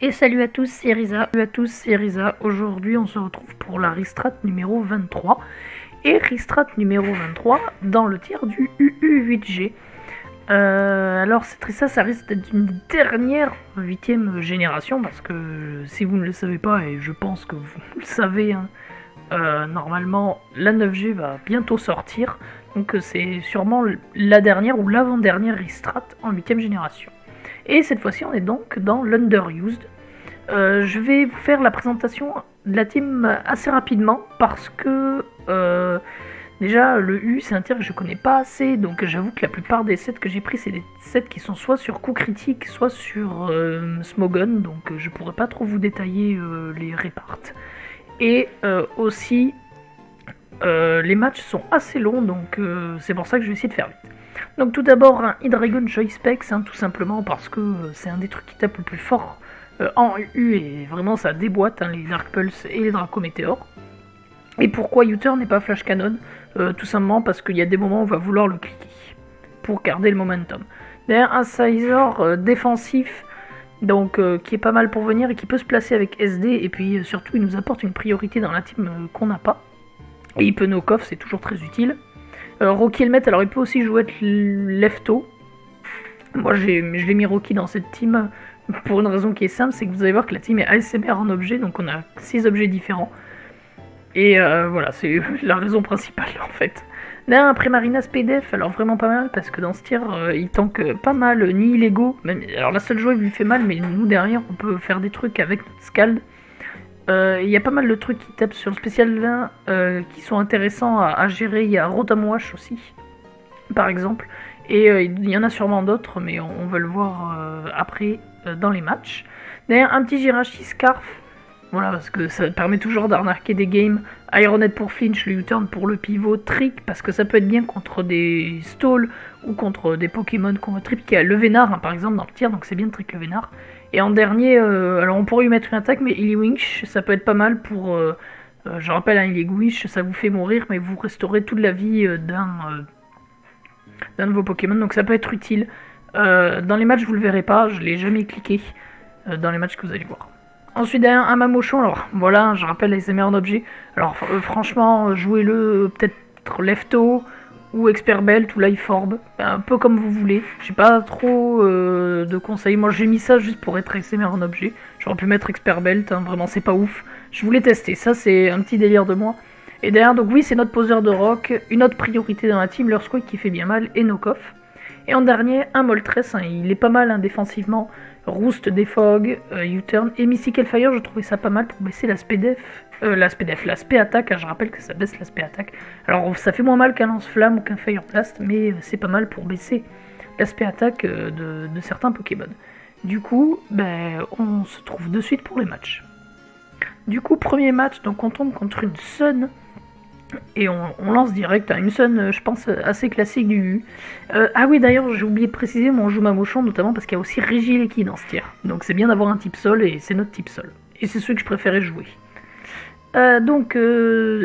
Et salut à tous, c'est Risa. Salut à tous, c'est Risa. Aujourd'hui, on se retrouve pour la Ristrat numéro 23. Et Ristrat numéro 23 dans le tir du UU8G. Alors, cette Ristrat, ça risque d'être une dernière 8ème génération. Parce que si vous ne le savez pas, et je pense que vous le savez, hein, normalement, la 9G va bientôt sortir. Donc, c'est sûrement la dernière ou l'avant-dernière Ristrat en 8ème génération. Et cette fois-ci, on est donc dans l'Underused. Je vais vous faire la présentation de la team assez rapidement parce que déjà le U c'est un tir que je connais pas assez, donc j'avoue que la plupart des sets que j'ai pris c'est des sets qui sont soit sur coup critique soit sur Smogon, donc je pourrais pas trop vous détailler les réparts. Et aussi les matchs sont assez longs, donc c'est pour ça que je vais essayer de faire vite. Donc tout d'abord un Hydreigon Choice Specs, hein, tout simplement parce que c'est un des trucs qui tape le plus fort en U, et vraiment ça déboîte, hein, les Dark Pulse et les Draco Météor. Et pourquoi U-Turn n'est pas Flash Cannon? Tout simplement parce qu'il y a des moments où on va vouloir le cliquer pour garder le momentum. D'ailleurs un Sizor défensif, donc qui est pas mal pour venir et qui peut se placer avec SD, et puis surtout il nous apporte une priorité dans la team qu'on n'a pas. Et il peut knock-off, c'est toujours très utile. Rocky Helmet, alors il peut aussi jouer être lefto. Moi je l'ai mis Rocky dans cette team pour une raison qui est simple, c'est que vous allez voir que la team est ASMR en objet, donc on a 6 objets différents. Et voilà, c'est la raison principale en fait. Là, un Primarina SPDF, alors vraiment pas mal, parce que dans ce tir, il tank pas mal, ni illégaux. Même, alors la seule jouée lui fait mal, mais nous derrière, on peut faire des trucs avec notre Scald. Il y a pas mal de trucs qui tapent sur le spécial 20 qui sont intéressants à gérer. Il y a Rotom Wash aussi, par exemple. Et il y en a sûrement d'autres, mais on va le voir après dans les matchs. D'ailleurs, un petit Jirachi Scarf, voilà, parce que ça permet toujours d'arnaquer des games. Ironet pour Flinch, le U-Turn pour le pivot, Trick, parce que ça peut être bien contre des stalls ou contre des Pokémon qu'on va trip, qui a le Vénard, hein, par exemple, dans le tir, donc c'est bien de Trick le Vénard. Et en dernier, alors on pourrait lui mettre une attaque, mais Illiwinch, ça peut être pas mal pour... je rappelle, un Illiwinch, ça vous fait mourir, mais vous restaurez toute la vie d'un de vos Pokémon, donc ça peut être utile. Dans les matchs, vous le verrez pas, je l'ai jamais cliqué dans les matchs que vous allez voir. Ensuite, derrière un Mamochon, alors voilà, je rappelle les en objet. Alors franchement, jouez-le peut-être lefto ou Expert Belt ou Life Orb, un peu comme vous voulez. J'ai pas trop de conseils. Moi j'ai mis ça juste pour être SMR en objet. J'aurais pu mettre Expert Belt, hein, vraiment c'est pas ouf. Je voulais tester, ça c'est un petit délire de moi. Et derrière, donc oui, c'est notre poseur de rock, une autre priorité dans la team, leur squad qui fait bien mal, et knock-off. Et en dernier, un Moltres, hein, il est pas mal hein, défensivement. Roost, Defog, U-Turn et Mystical Fire, je trouvais ça pas mal pour baisser la l'aspect attaque, hein, je rappelle que ça baisse l'aspect attaque. Alors ça fait moins mal qu'un lance-flamme ou qu'un Fire Blast, mais c'est pas mal pour baisser l'aspect attaque de certains Pokémon. Du coup, on se trouve de suite pour les matchs. Du coup, premier match, donc on tombe contre une Sun. Et on lance direct à une Sun, je pense, assez classique du U. Ah oui, d'ailleurs, j'ai oublié de préciser, mais on joue Mamochon notamment parce qu'il y a aussi Regileki dans ce tir. Donc c'est bien d'avoir un type sol, et c'est notre type sol. Et c'est celui que je préférais jouer. Donc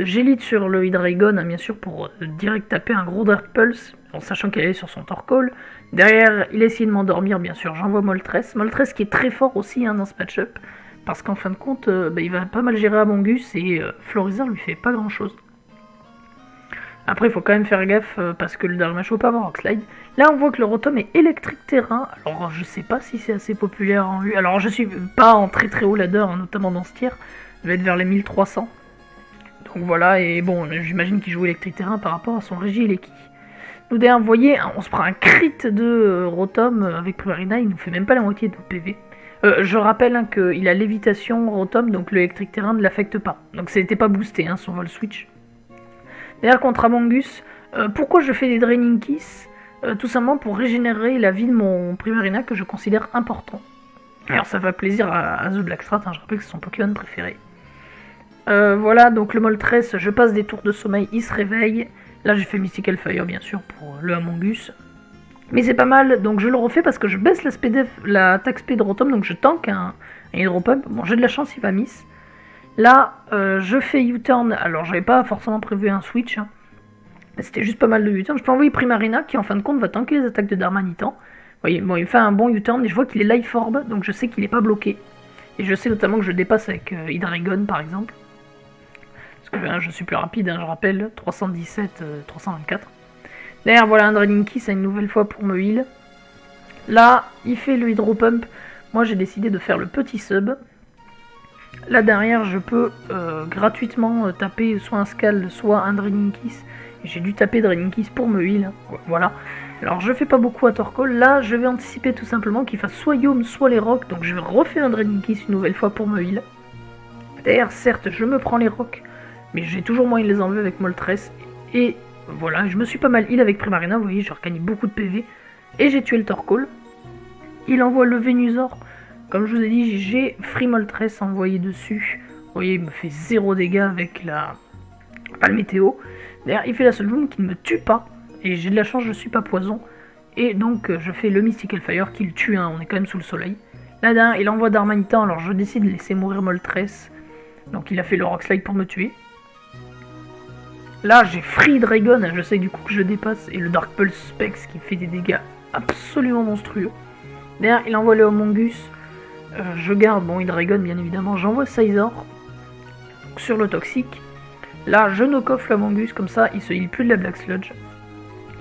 j'élite sur le Hydreigon, hein, bien sûr, pour direct taper un gros Dark Pulse, en sachant qu'elle est sur son Torkoal. Derrière, il essaie de m'endormir, bien sûr, j'envoie Moltres. Moltres qui est très fort aussi hein, dans ce match-up, parce qu'en fin de compte, il va pas mal gérer Amongus, et Florizard lui fait pas grand-chose. Après, il faut quand même faire gaffe parce que le Darmacho peut avoir Rockslide. Là, on voit que le Rotom est électrique terrain. Alors, je sais pas si c'est assez populaire en U. Alors, je suis pas en très très haut ladder, hein, notamment dans ce tir. Je vais être vers les 1300. Donc voilà, et bon, j'imagine qu'il joue électrique terrain par rapport à son Regileki. Nous, derrière, vous voyez, on se prend un crit de Rotom avec Primarina. Il nous fait même pas la moitié de PV. Je rappelle hein, qu'il a lévitation Rotom, donc l'électrique terrain ne l'affecte pas. Donc, ça n'était pas boosté, hein, son vol switch. D'ailleurs, contre Amongus, pourquoi je fais des Draining Kiss tout simplement pour régénérer la vie de mon Primarina que je considère important. Alors ça fait plaisir à The Blackstrat, hein, je rappelle que c'est son Pokémon préféré. Voilà, donc le Moltres, je passe des tours de sommeil, il se réveille. Là j'ai fait Mystical Fire bien sûr pour le Amongus. Mais c'est pas mal, donc je le refais parce que je baisse l'attaque speed Rotom, donc je tank un Hydropump. Bon, j'ai de la chance, il va miss. Là, je fais U-Turn, alors j'avais pas forcément prévu un switch, hein. C'était juste pas mal de U-Turn. Je peux envoyer Primarina qui en fin de compte va tanker les attaques de Darmanitan. Vous voyez, bon, il fait un bon U-Turn et je vois qu'il est Life Orb, donc je sais qu'il est pas bloqué. Et je sais notamment que je dépasse avec Hydreigon par exemple. Parce que je suis plus rapide, je rappelle, 317, 324. Derrière, voilà un Draining Kiss une nouvelle fois pour me heal. Là, il fait le Hydro Pump. Moi, j'ai décidé de faire le petit sub. Là, derrière, je peux gratuitement taper soit un Scald, soit un Draining Kiss. J'ai dû taper Draining Kiss pour me heal. Voilà. Alors, je fais pas beaucoup à Torkoal. Là, je vais anticiper tout simplement qu'il fasse soit Yome, soit les Rocs. Donc, je vais refaire un Draining Kiss une nouvelle fois pour me heal. Derrière, certes, je me prends les Rocs. Mais j'ai toujours moyen de les enlever avec Moltres. Et voilà, je me suis pas mal heal avec Primarina. Vous voyez, j'ai regagné beaucoup de PV. Et j'ai tué le Torkoal. Il envoie le Venusaur. Comme je vous ai dit, j'ai Free Moltres envoyé dessus. Vous voyez, il me fait 0 dégâts avec le météo. D'ailleurs, il fait la seule zone qui ne me tue pas. Et j'ai de la chance, je suis pas poison. Et donc, je fais le Mystical Fire qui le tue. On est quand même sous le soleil. Là, derrière, il envoie Darmanitan. Alors, je décide de laisser mourir Moltres. Donc, il a fait le Rock Slide pour me tuer. Là, j'ai Free Dragon. Je sais du coup que je dépasse. Et le Dark Pulse Specs qui fait des dégâts absolument monstrueux. Derrière, il envoie le Homungus. Je garde, bon, Hydreigon bien évidemment, j'envoie Scizor sur le toxique. Là, je knock-off l'Amongus, comme ça, il se heal plus de la Black Sludge.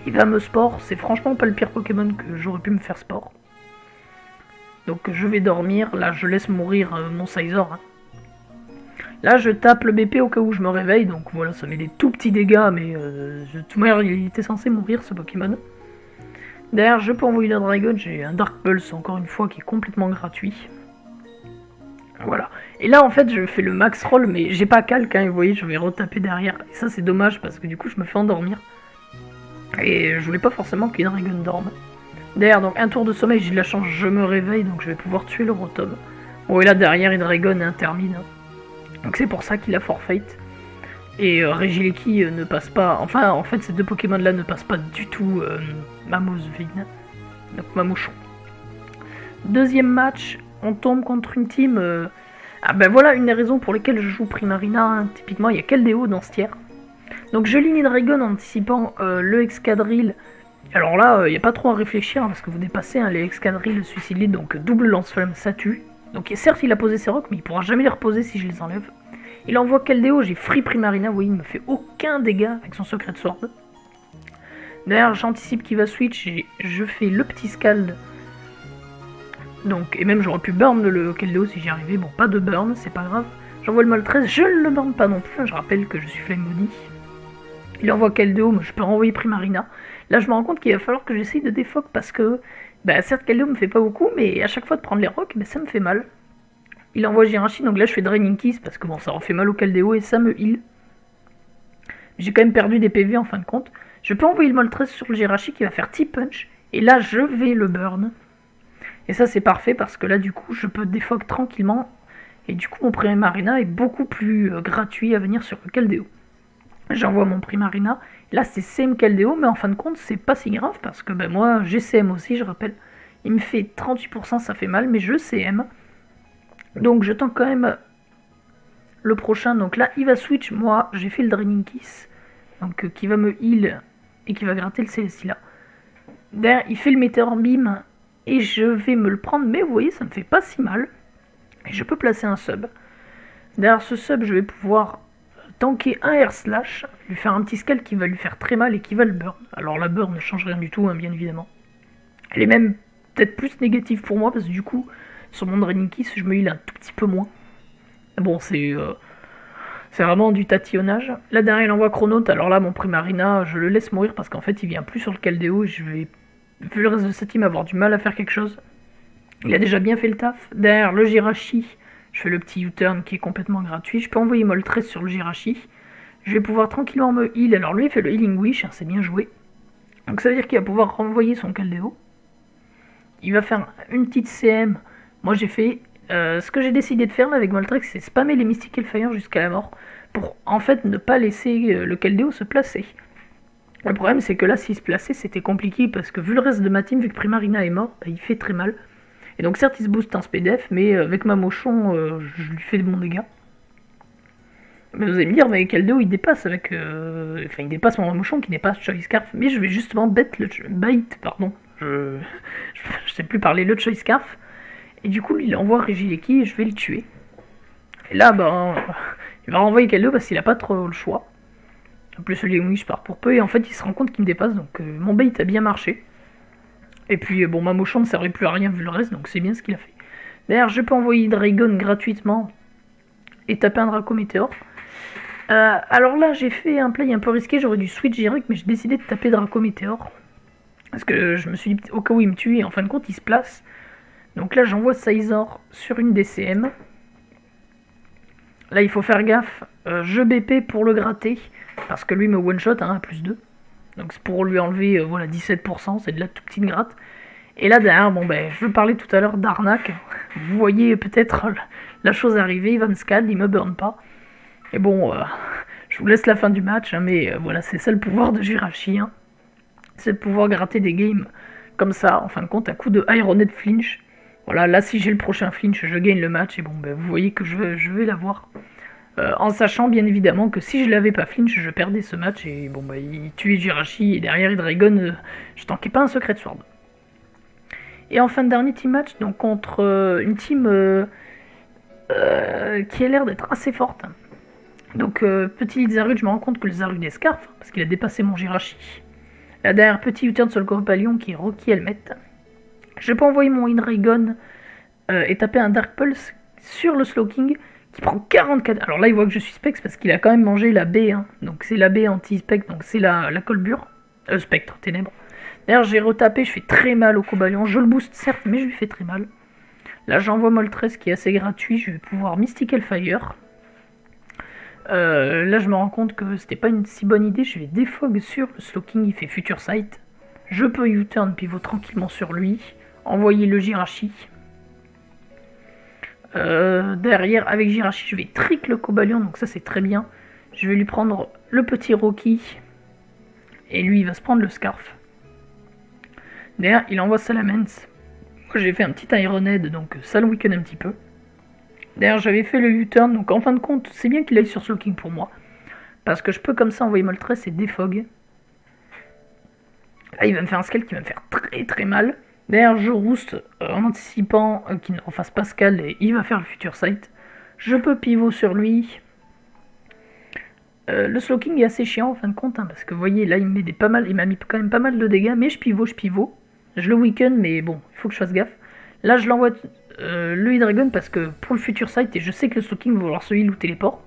Il va me sport, c'est franchement pas le pire Pokémon que j'aurais pu me faire sport. Donc je vais dormir, là je laisse mourir mon Scizor. Là je tape le BP au cas où je me réveille, donc voilà, ça met des tout petits dégâts, mais de toute manière il était censé mourir ce Pokémon. Derrière, je peux envoyer le Dragon, j'ai un Dark Pulse encore une fois qui est complètement gratuit. Voilà. Et là, en fait, je fais le max roll, mais j'ai pas calque, vous voyez, je vais retaper derrière. Et ça, c'est dommage, parce que du coup, je me fais endormir. Et je voulais pas forcément qu'Hydreigon dorme. Derrière, donc, un tour de sommeil, j'ai de la chance, je me réveille, donc je vais pouvoir tuer le Rotom. Bon, et là, derrière, Hydreigon intermine. Donc c'est pour ça qu'il a forfait. Et Regieleki ne passe pas... Enfin, en fait, ces deux Pokémon-là ne passent pas du tout Mamosvine. Donc, Mamouchon. Deuxième match... On tombe contre une team... Ah ben voilà une des raisons pour lesquelles je joue Primarina. Typiquement, il y a Keldeo dans ce tiers. Donc je ligne Hydreigon en anticipant le Excadrill. Alors là, il n'y a pas trop à réfléchir, parce que vous dépassez les Excadrill Suicide, donc double lance-flamme, ça tue. Donc certes, il a posé ses rocs, mais il pourra jamais les reposer si je les enlève. Il envoie Keldeo, j'ai Free Primarina, vous voyez, il me fait aucun dégât avec son Secret Sword. D'ailleurs, j'anticipe qu'il va switch, et je fais le petit Scald. Donc, et même j'aurais pu burn le Keldeo si j'y arrivais. Bon, pas de burn, c'est pas grave. J'envoie le Moltres, je ne le burn pas non plus. Je rappelle que je suis Flame Body. Il envoie Keldeo, mais je peux renvoyer Primarina. Là, je me rends compte qu'il va falloir que j'essaye de défoc parce que, certes, Keldeo me fait pas beaucoup, mais à chaque fois de prendre les rocs, ça me fait mal. Il envoie Jirachi, donc là, je fais Draining Kiss parce que bon, ça refait mal au Keldeo et ça me heal. J'ai quand même perdu des PV en fin de compte. Je peux envoyer le Moltres sur le Jirachi qui va faire T-Punch. Et là, je vais le burn. Et ça c'est parfait parce que là du coup je peux défoc tranquillement. Et du coup mon Primarina est beaucoup plus gratuit à venir sur le Keldeo. J'envoie mon Primarina. Là c'est CM Keldeo, mais en fin de compte c'est pas si grave parce que moi j'ai CM aussi, je rappelle. Il me fait 38%, ça fait mal, mais je CM. Donc je tente quand même le prochain. Donc là il va switch, moi j'ai fait le Draining Kiss. Donc qui va me heal et qui va gratter le Celesteela. Derrière il fait le Meteor Beam. Et je vais me le prendre, mais vous voyez, ça me fait pas si mal. Et je peux placer un sub. Derrière ce sub, je vais pouvoir tanker un air slash, lui faire un petit scale qui va lui faire très mal et qui va le burn. Alors la burn ne change rien du tout, bien évidemment. Elle est même peut-être plus négative pour moi, parce que du coup, sur mon Draining Kiss, je me heal un tout petit peu moins. Bon, c'est vraiment du tatillonnage. Là derrière, il envoie Chronote. Alors là, mon Primarina, je le laisse mourir parce qu'en fait, il vient plus sur le Keldeo et je vais... Vu le reste de sa team avoir du mal à faire quelque chose. Il a déjà bien fait le taf. Derrière le Jirachi, je fais le petit U-turn qui est complètement gratuit. Je peux envoyer Moltres sur le Jirachi. Je vais pouvoir tranquillement me heal. Alors lui il fait le Healing Wish, c'est bien joué. Donc ça veut dire qu'il va pouvoir renvoyer son Keldeo. Il va faire une petite CM. Moi j'ai fait... ce que j'ai décidé de faire là, avec Moltres, c'est spammer les Mystical Fire jusqu'à la mort. Pour en fait ne pas laisser le Keldeo se placer. Le problème c'est que là s'il se plaçait c'était compliqué parce que vu le reste de ma team, vu que Primarina est mort, il fait très mal. Et donc certes il se booste en SPDF, mais avec ma Mochon je lui fais de bons dégâts. Mais vous allez me dire, mais Keldeo il dépasse avec... il dépasse mon Mochon qui n'est pas Choice Scarf, mais je vais justement bait, pardon. Je sais plus parler, le Choice Scarf. Et du coup, lui, il envoie Regileki et je vais le tuer. Et là, ben, il va renvoyer Kaldo parce qu'il a pas trop le choix. En plus, le Wings part pour peu et en fait, il se rend compte qu'il me dépasse, donc mon bait a bien marché. Et puis, bon, ma Mamochon ne servait plus à rien vu le reste, donc c'est bien ce qu'il a fait. D'ailleurs, je peux envoyer Dragon gratuitement et taper un Dracométéor. Alors là, j'ai fait un play un peu risqué, j'aurais dû switch direct, mais j'ai décidé de taper Dracométéor. Parce que je me suis dit, au cas où il me tue, et en fin de compte, il se place. Donc là, j'envoie Sizor sur une DCM. Là, il faut faire gaffe. Je BP pour le gratter, parce que lui me one-shot hein, à plus 2. Donc c'est pour lui enlever voilà, 17%, c'est de la toute petite gratte. Et là derrière, bon ben, je parlais tout à l'heure d'arnaque. Vous voyez peut-être la chose arriver, il va me scald, il me burn pas. Et bon, je vous laisse la fin du match, hein, mais voilà, c'est ça le pouvoir de Jirachi. Hein. C'est de pouvoir gratter des games comme ça, en fin de compte, à coup de Ironhead flinch. Voilà, là si j'ai le prochain flinch, je gagne le match, et bon ben, vous voyez que je vais l'avoir. En sachant bien évidemment que si je l'avais pas flinch, je perdais ce match, et bon bah il tuait Jirachi, et derrière Hydreigon, je tanquais pas un secret de sword. Et en fin de dernier team match, donc contre une team qui a l'air d'être assez forte. Donc petit lead Zarud, je me rends compte que le Zarud est Scarf, parce qu'il a dépassé mon Jirachi. Là derrière, petit U-turn sur le Copalion qui est Rocky Helmet. Je peux envoyer mon Hydreigon et taper un Dark Pulse sur le Slowking qui prend 44. Alors là, il voit que je suis Specs parce qu'il a quand même mangé la B. Hein. Donc c'est la B anti-Spectre, donc c'est la colbure. Spectre, ténèbres. D'ailleurs, j'ai retapé, je fais très mal au Cobalion. Je le booste certes, mais je lui fais très mal. Là, j'envoie Moltres qui est assez gratuit. Je vais pouvoir Mystical Fire. Là, je me rends compte que c'était pas une si bonne idée. Je vais défog sur le Slowking, il fait Future Sight. Je peux U-turn pivot tranquillement sur lui. Envoyer le Jirachi. Derrière, avec Jirachi, je vais trick le Cobalion, donc ça c'est très bien. Je vais lui prendre le petit Rocky. Et lui, il va se prendre le Scarf. Derrière, il envoie Salamence. Moi, j'ai fait un petit Ironhead, donc ça le weaken un petit peu. Derrière, j'avais fait le U-turn, donc en fin de compte, c'est bien qu'il aille sur Slowking pour moi. Parce que je peux comme ça envoyer Moltres et défog. Là, il va me faire un scale qui va me faire très très mal. Derrière, je roost en anticipant qu'il ne refasse pas scale et il va faire le Future Sight. Je peux pivot sur lui. Le Slowking est assez chiant en fin de compte, hein, parce que vous voyez, là il m'a mis quand même pas mal de dégâts, mais je pivot. Je le weaken, mais bon, il faut que je fasse gaffe. Là, je l'envoie le Hydreigon parce que pour le Future Sight, et je sais que le Slowking va vouloir se heal ou téléport.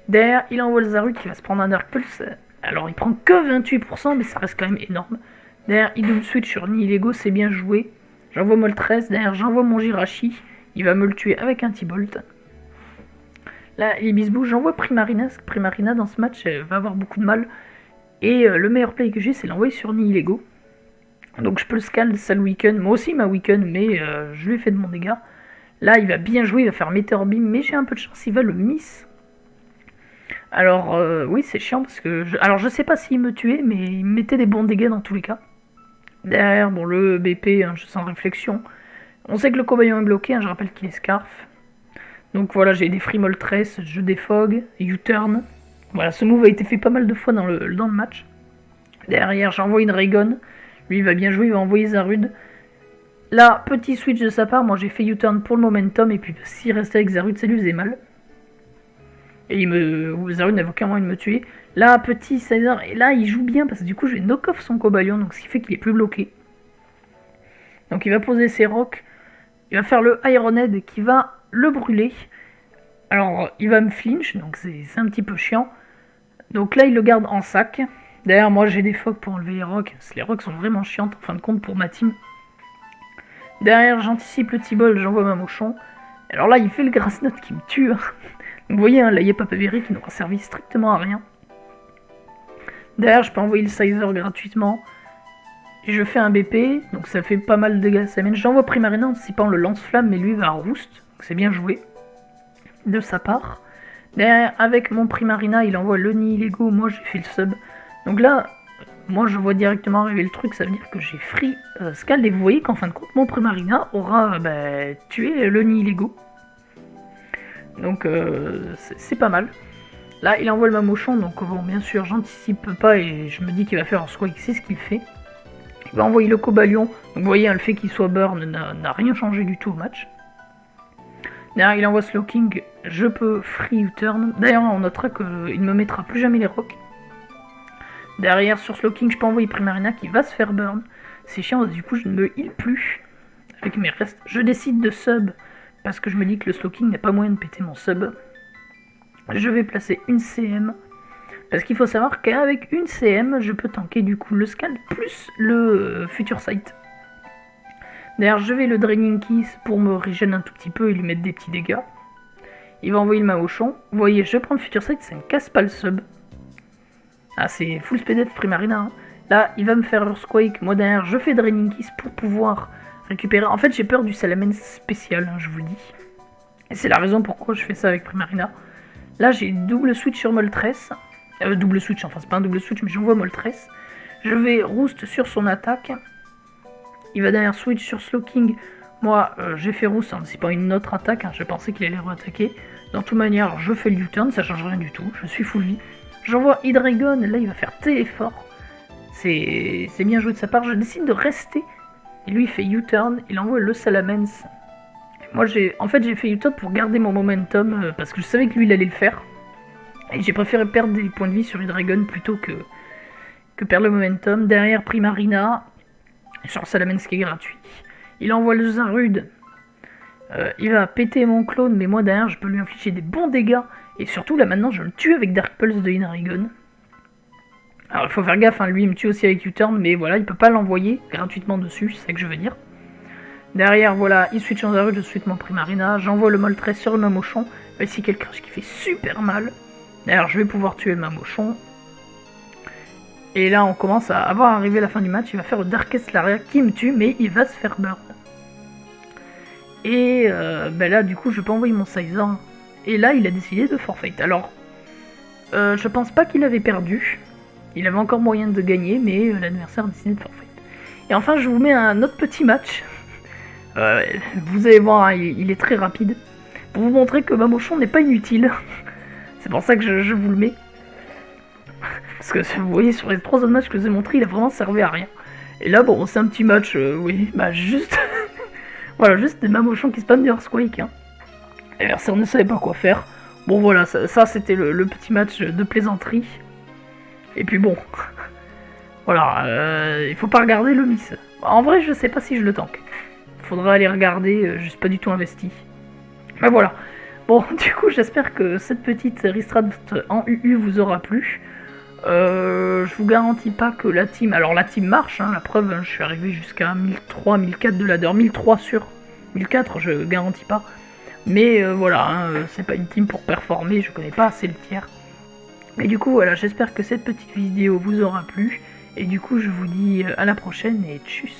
Derrière, il envoie le Zarud qui va se prendre un Dark Pulse. Alors, il prend que 28%, mais ça reste quand même énorme. Derrière, il me switch sur Nihilego, c'est bien joué. J'envoie Moltres, derrière, j'envoie mon Jirachi. Il va me le tuer avec un T-Bolt. Là, il bisbou, j'envoie Primarina. Primarina, dans ce match, va avoir beaucoup de mal. Et le meilleur play que j'ai, c'est l'envoyer sur Nihilego. Donc, je peux le scald, ça le weaken. Moi aussi, il m'a weaken, mais je lui ai fait de mon dégât. Là, il va bien jouer, il va faire Meteor Beam, mais j'ai un peu de chance, il va le miss. Alors, oui, c'est chiant parce que. Alors, je sais pas s'il me tuait, mais il me mettait des bons dégâts dans tous les cas. Derrière, bon, le BP, hein, je sens réflexion. On sait que le Cobalion est bloqué, hein, je rappelle qu'il est Scarf. Donc voilà, j'ai des Free Moltres, je défog, U-turn. Voilà, ce move a été fait pas mal de fois dans le match. Derrière, j'envoie une Raygon. Lui, il va bien jouer, il va envoyer Zarud. Là, petit switch de sa part, moi j'ai fait U-turn pour le momentum, et puis s'il restait avec Zarud, ça lui faisait mal. Et Zarud n'avait aucun moyen de me tuer. Là, petit Sizor, et là, il joue bien, parce que du coup, je vais knock-off son Cobalion, donc ce qui fait qu'il est plus bloqué. Donc il va poser ses rocks, il va faire le Ironhead qui va le brûler. Alors, il va me flinch, donc c'est un petit peu chiant. Donc là, il le garde en sac. Derrière, moi, j'ai des fogs pour enlever les rocks. Les rocks sont vraiment chiantes, en fin de compte, pour ma team. Derrière, j'anticipe le T-Ball, j'envoie ma Mochon. Alors là, il fait le Grass Knot qui me tue. Donc vous voyez, hein, là, il y a Papaveri qui n'aura servi strictement à rien. Derrière, je peux envoyer le Sizor gratuitement. Et je fais un BP, donc ça fait pas mal de dégâts. J'envoie Primarina anticipant le lance-flamme, mais lui va roost. Donc c'est bien joué de sa part. Derrière, avec mon Primarina, il envoie le Nihilego. Moi, j'ai fait le sub. Donc là, moi, je vois directement arriver le truc. Ça veut dire que j'ai free Scald. Et vous voyez qu'en fin de compte, mon Primarina aura tué le Nihilego. Donc c'est pas mal. Là, il envoie le Mamochon, donc bon, bien sûr, j'anticipe pas et je me dis qu'il va faire un Squawk, c'est ce qu'il fait. Il va envoyer le Cobalion, donc vous voyez, hein, le fait qu'il soit burn n'a rien changé du tout au match. Derrière, il envoie Slow King, je peux free U-turn. D'ailleurs, on notera qu'il ne me mettra plus jamais les rocks. Derrière, sur Slow King, je peux envoyer Primarina qui va se faire burn. C'est chiant, du coup, je ne me heal plus avec mes restes. Je décide de sub parce que je me dis que le Slow King n'a pas moyen de péter mon sub. Je vais placer une CM. Parce qu'il faut savoir qu'avec une CM, je peux tanker du coup le Scald plus le Future Sight. D'ailleurs, je vais le Draining Kiss pour me régénérer un tout petit peu et lui mettre des petits dégâts. Il va envoyer le Maochon. Vous voyez, je prends le Future Sight, ça ne casse pas le sub. Ah, c'est full SPDF Primarina. Hein. Là, il va me faire Earthquake. Moi, derrière, je fais Draining Kiss pour pouvoir récupérer. En fait, j'ai peur du Salamence spécial, hein, je vous le dis. Et c'est la raison pourquoi je fais ça avec Primarina. Là, j'ai double switch sur Moltres. Double switch, enfin, c'est pas un double switch, mais j'envoie Moltres. Je vais Roost sur son attaque. Il va derrière switch sur Slow King. Moi, j'ai fait Roost, hein, c'est pas une autre attaque. Hein, je pensais qu'il allait re-attaquer. Dans toute manière, je fais le U-turn, ça change rien du tout. Je suis full vie. J'envoie Hydreigon, là, il va faire téléfort. C'est bien joué de sa part. Je décide de rester. Et lui, il fait U-turn. Il envoie le Salamence. Moi, j'ai fait U-turn pour garder mon momentum. Parce que je savais que lui, il allait le faire. Et j'ai préféré perdre des points de vie sur Hydreigon plutôt que perdre le momentum. Derrière, Primarina. Sur Salamence qui est gratuit. Il envoie le Zarude. Il va péter mon clone, mais moi derrière je peux lui infliger des bons dégâts. Et surtout là maintenant je le tue avec Dark Pulse de Hydreigon. Alors il faut faire gaffe, hein, lui il me tue aussi avec U-turn, mais voilà, il peut pas l'envoyer gratuitement dessus, c'est ça que je veux dire. Derrière voilà, il switch en Zarude, je switch mon Primarina, j'envoie le Moltres sur le Mamochon. Ici quel crash qui fait super mal. D'ailleurs je vais pouvoir tuer le Mamochon. Et là on commence à avoir arrivé à la fin du match, il va faire le Darkest Laria qui me tue, mais il va se faire burn. Et là du coup je peux envoyer mon Sizor. Et là il a décidé de forfait. Alors je pense pas qu'il avait perdu. Il avait encore moyen de gagner, mais l'adversaire a décidé de forfait. Et enfin je vous mets un autre petit match. Vous allez voir, hein, il est très rapide. Pour vous montrer que Mamochon n'est pas inutile. C'est pour ça que je vous le mets. Parce que vous voyez sur les 3 autres matchs que je vous ai montré, il a vraiment servi à rien. Et là bon c'est un petit match, oui, bah juste... voilà, juste des Mamochons qui spamment des Earthquake. Hein. L'adversaire ne savait pas quoi faire. Bon voilà, ça c'était le petit match de plaisanterie. Et puis bon, voilà, il faut pas regarder le miss. En vrai, je sais pas si je le tank. Faudra aller regarder, je suis pas du tout investi. Mais voilà. Bon, du coup, j'espère que cette petite restrat en UU vous aura plu. Je vous garantis pas que la team... Alors la team marche, hein, la preuve, hein, je suis arrivé jusqu'à 1003, 1004 de ladder. 1003 sur 1004, je garantis pas. Mais voilà, hein, c'est pas une team pour performer, je connais pas assez le tiers. Mais du coup, voilà, j'espère que cette petite vidéo vous aura plu. Et du coup, je vous dis à la prochaine et tchuss.